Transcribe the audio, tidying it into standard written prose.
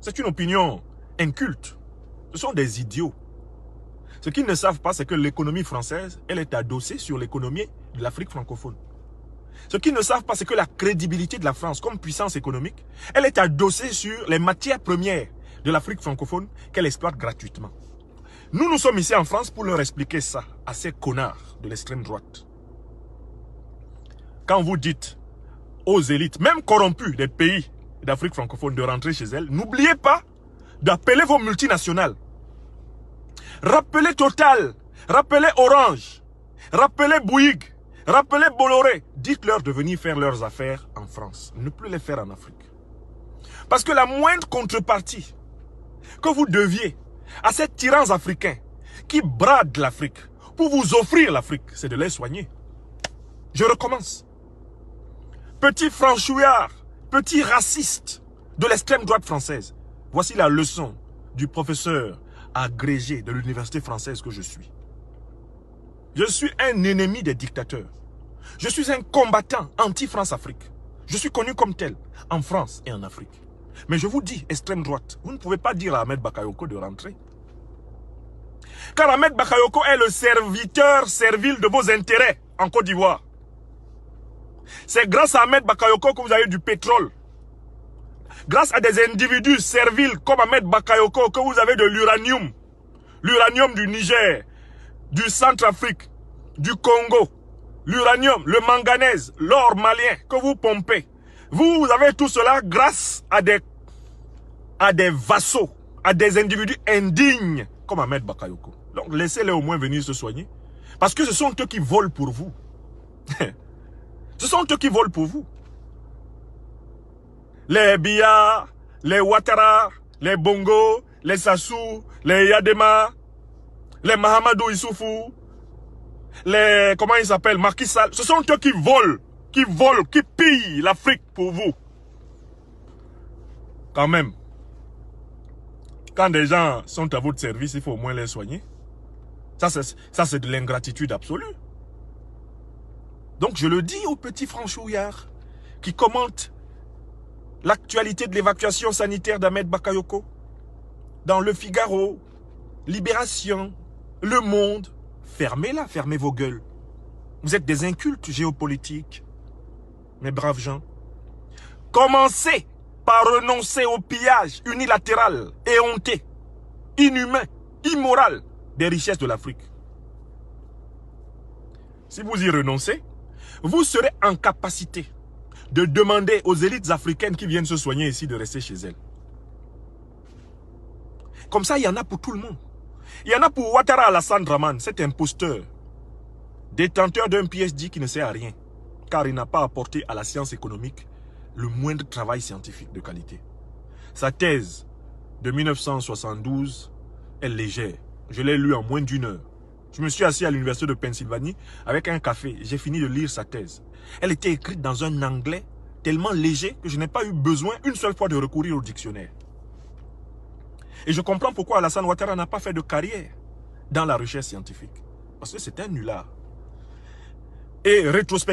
C'est une opinion inculte. Ce sont des idiots. Ce qu'ils ne savent pas, c'est que l'économie française, elle est adossée sur l'économie de l'Afrique francophone. Ce qu'ils ne savent pas, c'est que la crédibilité de la France comme puissance économique, elle est adossée sur les matières premières de l'Afrique francophone qu'elle exploite gratuitement. Nous sommes ici en France pour leur expliquer ça à ces connards de l'extrême droite. Quand vous dites aux élites, même corrompues des pays d'Afrique francophone, de rentrer chez elles, n'oubliez pas d'appeler vos multinationales. Rappelez Total, rappelez Orange, rappelez Bouygues, rappelez Bolloré. Dites-leur de venir faire leurs affaires en France, ne plus les faire en Afrique. Parce que la moindre contrepartie que vous deviez à ces tyrans africains qui bradent l'Afrique pour vous offrir l'Afrique, c'est de les soigner. Je recommence. Petit franchouillard, petit raciste de l'extrême droite française. Voici la leçon du professeur agrégé de l'université française que je suis. Je suis un ennemi des dictateurs. Je suis un combattant anti-France-Afrique. Je suis connu comme tel en France et en Afrique. Mais je vous dis, extrême droite, vous ne pouvez pas dire à Ahmed Bakayoko de rentrer. Car Ahmed Bakayoko est le serviteur servile de vos intérêts en Côte d'Ivoire. C'est grâce à Ahmed Bakayoko que vous avez du pétrole. Grâce à des individus serviles comme Ahmed Bakayoko que vous avez de l'uranium. L'uranium du Niger, du Centrafrique, du Congo. L'uranium, le manganèse, l'or malien que vous pompez. Vous avez tout cela grâce à des vassaux, à des individus indignes comme Ahmed Bakayoko. Donc laissez-les au moins venir se soigner. Parce que ce sont eux qui volent pour vous. Ce sont eux qui volent pour vous. Les Biya, les Ouattara, les Bongo, les Sassou, les Yadema, les Mahamadou Issoufou, les, comment ils s'appellent, Macky Sall. Ce sont eux qui volent, qui pillent l'Afrique pour vous. Quand même. Quand des gens sont à votre service, il faut au moins les soigner. Ça, c'est de l'ingratitude absolue. Donc, je le dis aux petits franchouillards qui commentent l'actualité de l'évacuation sanitaire d'Ahmed Bakayoko dans Le Figaro, Libération, Le Monde. Fermez-la, fermez vos gueules. Vous êtes des incultes géopolitiques, mes braves gens. Commencez par renoncer au pillage unilatéral, éhonté, inhumain, immoral des richesses de l'Afrique. Si vous y renoncez, vous serez en capacité de demander aux élites africaines qui viennent se soigner ici de rester chez elles. Comme ça, il y en a pour tout le monde. Il y en a pour Ouattara Alassane Dramane, cet imposteur, détenteur d'un PhD qui ne sert à rien, car il n'a pas apporté à la science économique le moindre travail scientifique de qualité. Sa thèse de 1972 est légère. Je l'ai lue en moins d'une heure. Je me suis assis à l'université de Pennsylvanie avec un café. J'ai fini de lire sa thèse. Elle était écrite dans un anglais tellement léger que je n'ai pas eu besoin une seule fois de recourir au dictionnaire. Et je comprends pourquoi Alassane Ouattara n'a pas fait de carrière dans la recherche scientifique. Parce que c'est un nulard. Et rétrospectivement,